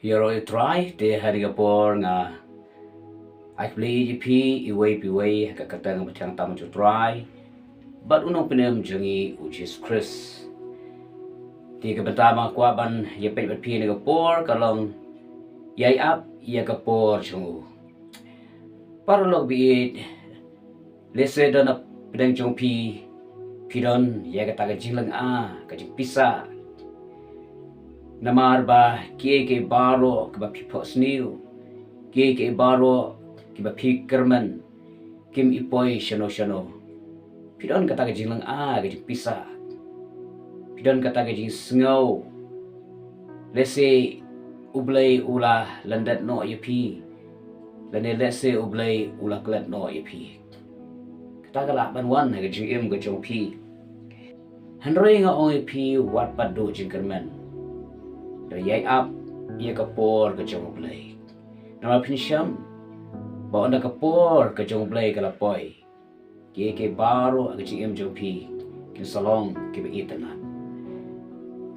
Hero I try te hari kapor nga I play GP iway kakatang macang tamu to try but unong pinem jangi Jesus Christ ti kabantama kwaban ye pe bat pi ni kapor kalong yay up ye kapor chungu parolog biit lese dona pedang jong pidon ye kataga jinglang ka jing pisa namar ba ke baro ke ba pipos niu ke baro ke ba pikerman kim ipoi shano pidon kata ke jinglang ke jing pisa pidon kata ke jing sngau lese ublay ula landat no yepi lane lese ublay ula klat no yepi kata kala banwan ke jing im ke jong pi hanroi nga ong yepi wat padu jing kerman yay up ye kapor ke jong blay nama pinsyam ba onda kapor ke jong blay kala poi ke baro ag jing jong pi kin salong ke be itana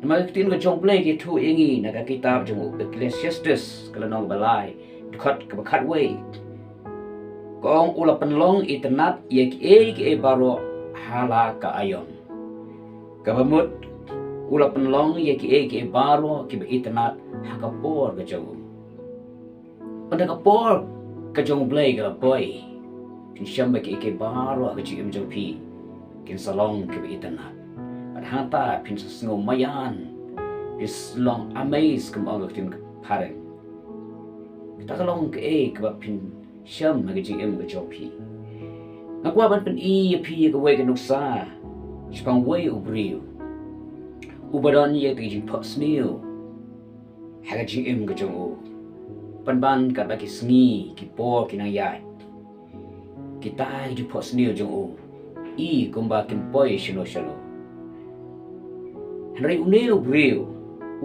nama tin ke jong blay ke tu ingi naga kitab jong Ecclesiastes kala nong balai khat ke khat way kong ula penlong itanat ye ke baro hala ka ayon kabamut ula penlong ye ke baro ke itanat hakapor ke jong onda kapor ke jong blay ke boy kin shamba ke baro ke jing jong pi kin salong ke itanat at hata pin sngo mayan is long amaze kum ang tin pareng kita kalong ke pin sham ke jing ke jong pi ngakwa ban pen pi ke way ke nuksa spang way ubriu ubadon ye ti jing pot snil haga jing im ga jong o panban ka ba ki sngi ki por ki nang yai kita ji pot snil jong o kumba kim poi shino henry unel bril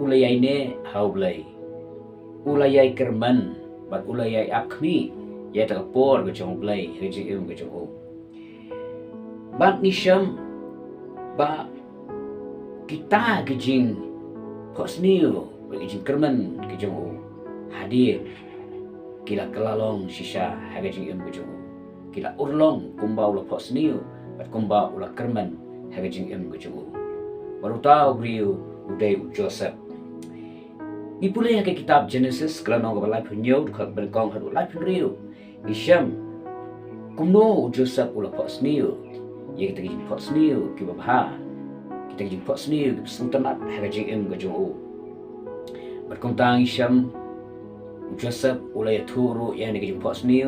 ulayai ne haublay ulayai kerman bat ulayai akmi ye ta por ga jong blay haga jing im ga jong o bat ni sham ba kita kejing posnil kejing kerman kejong hadir kila kelalong sisa hagajing em kejong kila urlong kumba ula posnil bat kumba ula kerman hagajing em kejong baru tahu beliau udai Joseph ni pula ke kitab Genesis kalau nong balai punyau dekat berkong hadu lai punriu isyam kumno Joseph ula posnil ye kita kejing posnil ki babha kita jing pot seni sultanat haga jing em ga jong o berkontang isyam Joseph ulay turu yang ni jing pot seni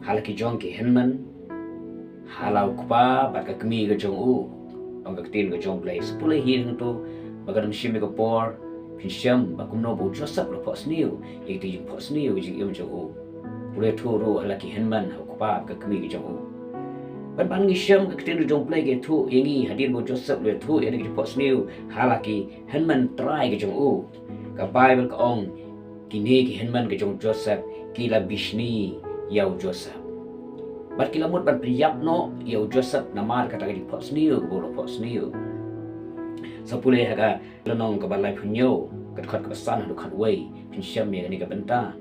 halaki jong ki henman halau kupa bat ka kemi ga jong o ong ga tin ga jong play sepulai hin tu bagadam shim ga por pinsyam bakumno bu Joseph lo pot seni ye kita jing pot seni ga jing em jong o ulay turu halaki henman kupa ka kemi ga jong o ban ngisyam ke tin jong play ke tu yangi hadir bo Joseph le tu yang ke pot new halaki henman try ke jong u ka bible ka ong kini ke henman ke jong Joseph kila bishni yau Joseph bat kila mut ban priyap no yau Joseph namar kata ke pot new bo pot new sapule haga lenong ka balai punyo ka khat ka san du khat way pinsyam ye ni ka benta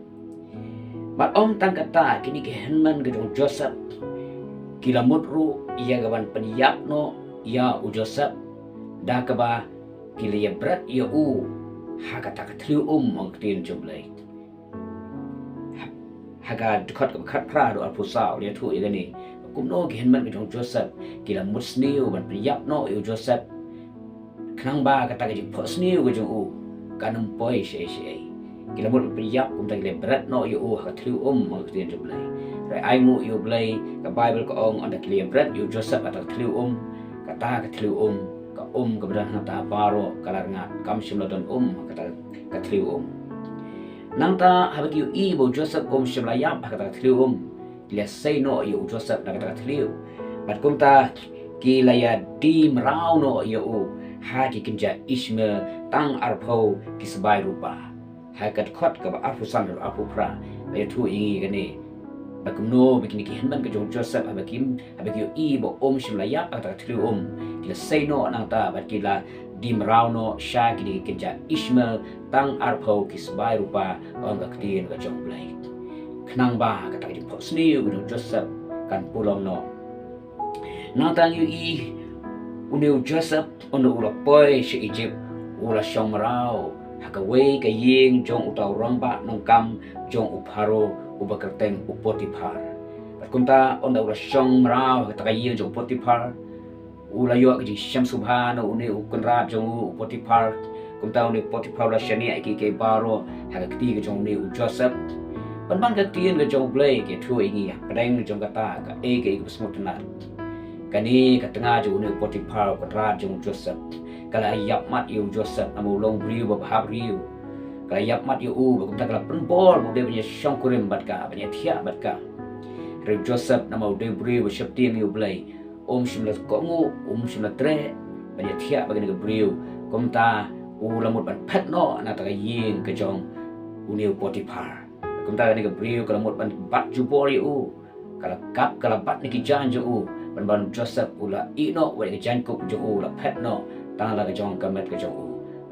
bat om tang kata kini ke henman ke jong Joseph kila mutru ia gaban penyiap no ya u Joseph dah kaba kila ya berat ya haga tak tliu ong tin jumlai haga dekat ke khat pra do alpusau dia tu ia ni kumno gen man ke Joseph kila musniu ban penyiap no u Joseph kenang ba kata ke posniu ke jong kanum poi she kila mut penyiap tak le berat no u haga tliu ong tin jumlai rai ai mu you blay ka bible ko ong anda clear bread you Joseph atak tliu kata ka tliu ka ka beran hata baro kalarngat kam shimladon kata ka tliu nang ta habak you bo Joseph shimlayap kata tliu let's say no you Joseph kata tliu bat kumta kilaya di merau no you ha ki kinja Ishmael tang arpo kisbai rupa ha kat khot ka afusan arpu pra le tu ingi gani bakumno bikin ki henman ke jong Joseph abakim abakio bo shim la yak ata thlu kila seino nang ta bat kila dim rauno sha ki kinja Ishmael tang arpho kisbai rupa on ka ktin ka jong blai knang ba ka ta ki posni gu Joseph kan pulom no nang tang uneu Joseph ono ula poi she Egypt ula shomrao hakaway kaying jong utaw ramba nong kam jong upharo ubakerteng upotiphar kunta onda ula shomrao kaying jong Potiphar ula yo ki sham subhano une ukunra jong Potiphar kunta une Potiphar la shani ki baro hakati ke jong ne Joseph ban ka tien ke jong blay ke thu ingi padang jong kata ka ke smutnat kani katengah jong ne Potiphar kunra jong Joseph kala yap mat yu Joseph amu long riu bahab riu kala yap mat yu bakum tak kala penbol mu de punya syongkurim batka punya thia batka riu Joseph nama de riu syaptim yu blai shimla kongu shimla tre punya thia bagani ke riu komta lamut ban phatno na ta yin ke jong uniu Potiphar komta ni ke riu kala mut ban bat jubor yu kala kap kala bat ni ki jan ju ban Joseph ula ino wa ke jan ku ju ula phatno tang la ke jong kamet ke jong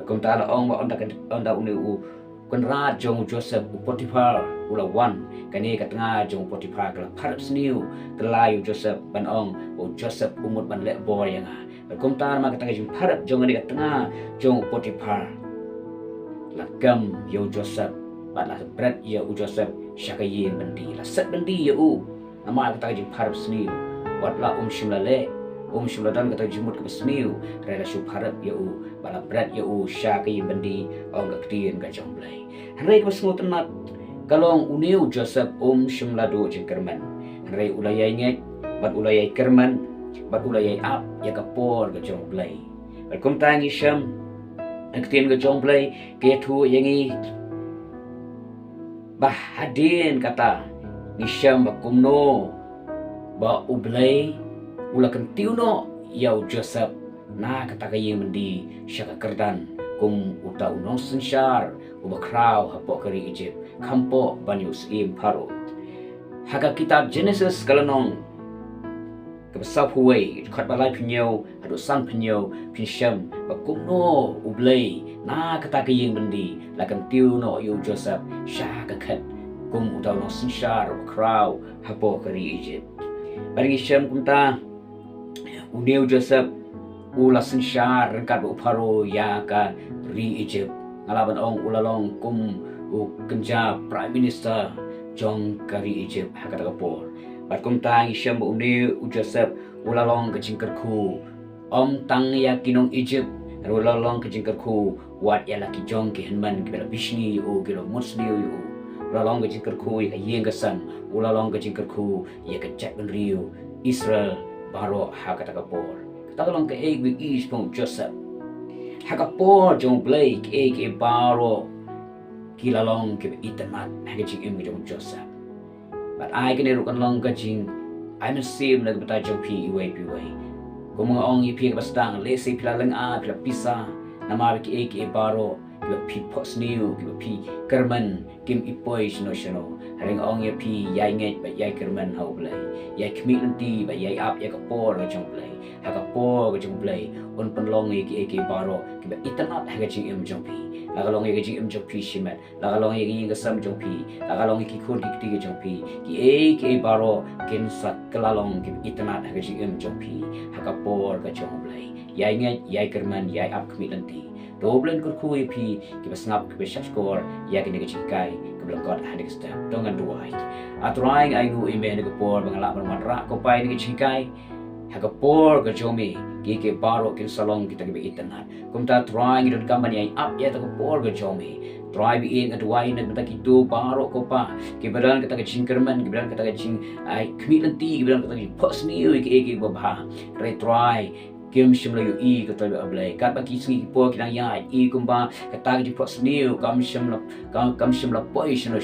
kum ta la ong ba onda unu kun ra jong Joseph Potiphar ula wan kani ka tanga jong Potiphar kala pharap sniu kala yu Joseph ban ong Joseph umut ban le boy nga kum ta ma ka tanga jong pharap jong ni ka tanga jong Potiphar la gam yu Joseph ba la bread yu Joseph shakayin bandi la set bandi yu nama ka tanga jong pharap sniu wat la shimla le shimla dan kata jumut ke sniu rela shup harap ya bala bread ya sha ke bandi ong ka ktien ka jong blai rei ko smut nat kalong uniu Joseph shimla do jingkerman rei ulayai nget bat ulayai kerman bat ulayai ap ya ka por ka jong blai bat kum tangi sham ktien ka jong blai ke thu yangi bah hadin kata ni sham ba kumno ba ublai ula kentiuno yau Joseph na katakayi mendi syaka kerdan kum uta unong sensyar uba kraw hapo kari Egypt kampo banyus im paro haka kitab Genesis kalanong kabasap huway kat balay pinyaw adu san pinyaw pinsyam bakumno ublay na katakayi mendi la kentiuno yau Joseph syaka kat kum uta unong sensyar uba kraw hapo kari Egypt baringi syam kumta uniu Joseph ula sensyar rengkat uparo ya ka ri Egypt ngalaban ong ulalong kum kenja prime minister jong kari Egypt hakata kapor bat kum tang isyam uniu Joseph ulalong ke jingkerku tang ya kinong Egypt ulalong ke jingkerku wat ya laki jong ke henman ke bela bishni yu ke lo musni yu ulalong ke jingkerku ya yeng kesan ulalong ke jingkerku ya ke chat ben riu Israel baro hakata kapor tagalong ke wi is pong Joseph hakapor jong blay ke baro kilalong ke itamat hagajing im jong Joseph but I can erukan long gajing I'm a sim na bata jong pi iway kung mga ong ipi ka bastang lesi pilalang pila pisa na mabi ke baro kiba pi pos niyo kiba pi kerman kim ipoy shino haring ong pi yay nget ba yay kerman hau blay yay kmi lanti ba yay ap ya kapor ga jong blay hakapor ga jong blay un panlong ke baro kiba itanat haga jing im jong pi lagalong ga jing im jong pi shimet lagalong ga ying ga sam jong pi lagalong ki khur ki ti ga jong pi ki baro kin sat kalalong kiba itanat haga jing im jong pi hakapor ga jong blay yay nget yay kerman yay ap kmi lanti doblen kurku pi kiba snap kiba shashkor ya kini ga jikai kiba god hadik step dongan duai atrang ai nu ime ga por bangala manra ko pai ni jikai haga por ga jomi ke baro kin salong kita kiba itanat kumta trying idon company ai up ya ta ko por ga jomi try bi in adwai na bata kitu baro ko pa kibaran kita ga jingkerman kibaran kita ga jing ai kmi lanti kibaran kita ga personal ke babha re try Kim shim la yu I ka toy ablay kat ba ki singi po ki nang yai I kumba ka ta ki pot sniu kam shim la poi shino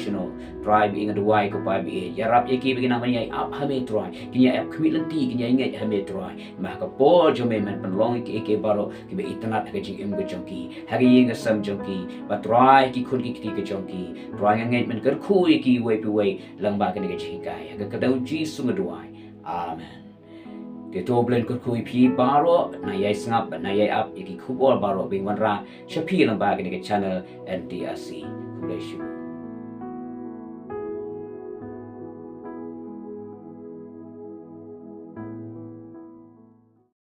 tribe ing the wai ko pa bi yarap ye ki bi na man yai ap ha me try ki ya ap khmi lan ti ki ya ngai ha me try ma ka po jo me man pan long ki baro ki be itna ka jing im ga jongki ha gi ing sam jongki ba try ki khun ki ka jongki try ngai man kar khu ki we pi we lang ba ka ni ka jing kai ka dau ji sung duai amen ke to blen ko kui phi baro na yai sngap na yai ap ki khu bor baro bing wan ra shapi lang ba ka ni ka channel NTRC bless you